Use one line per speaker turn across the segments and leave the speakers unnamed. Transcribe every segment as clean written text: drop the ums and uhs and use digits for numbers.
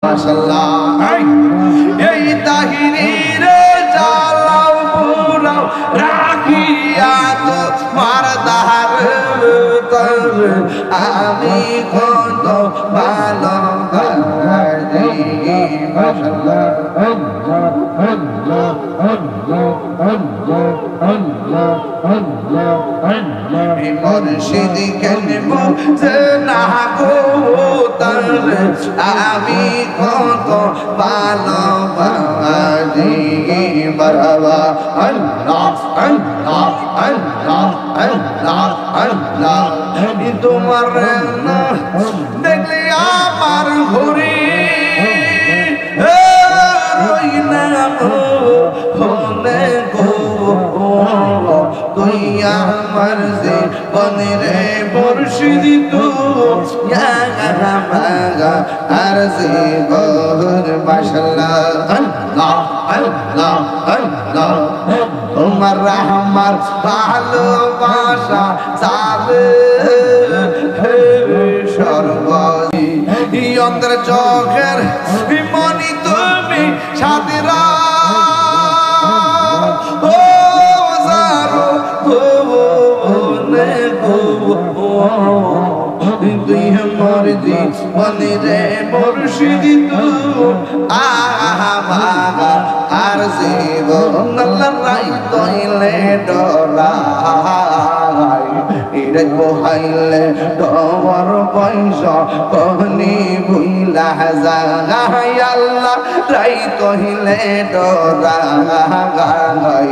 মাশাআল্লাহ এই তাহিনীরে জালাও পুরাও রাখিয়া তো মারদার তর আমি কত ভালো বাজি মাশাআল্লাহ আল্লাহ আল্লাহ আল্লাহ আল্লাহ আল্লাহ আল্লাহ মুর্শিদ কেন বুঝে না গো তার আমি কত ভালোবাসি মারহাবা আল্লাহ আল্লাহ আল্লাহ আল্লাহ আল্লাহ তোমার না দেখলে আমার ঘুরি রই না হলে গো তুই আমার যে বনে মুর্শিদ তু আর যে বহর মাশাআল্লাহ আল্লাহ আল্লাহ আল্লাহ তোমার আমার ভালোবাসা চালে সর্বজি অন্তর চোখের মনি তুমি সাথীরা তুই আমার জীবনে রে মুর্শিদ তু আর জীবন লড়াই তইলে ডরাই ইরে কোহাইলে তোমার পয়সা কোহনি ভুইলা যায় আল্লাহ রাই কহিলে ডরাই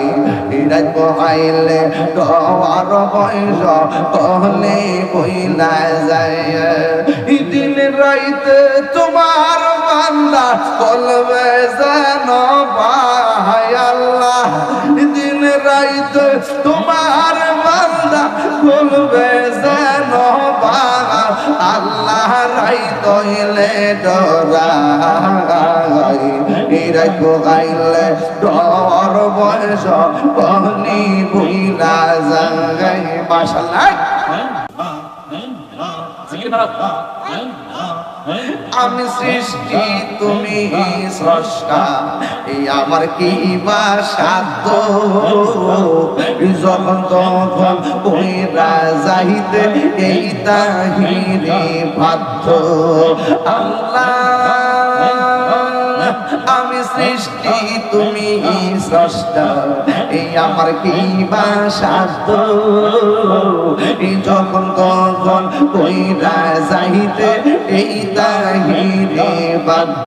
ইরে কোহাইলে তোমার পয়সা কোহনি ভুইলা যায় দিন রাইতে তোমার বান্দা বলবে যেন ভাই আল্লাহ দিন রাইতে তোমার বান্দা বলবে যেন ভাই আল্লাহ রাই তইলে ডরাই ইরাই কোগাইলে ডর বয়স বহনি ভুইলা যায় মাশাআল্লাহ আমি সৃষ্টি তুমি স্রষ্টা এই আমার কি বা সাধ্য যখন তখন কইরা যাইতে এই তাহিরে বাধ্য আল্লাহ আমি সৃষ্টি তুমি স্রষ্টা এই আমার কি বা সাধ্য যখন তখন কইরা যাইতে এই তাহিরে বাধ্য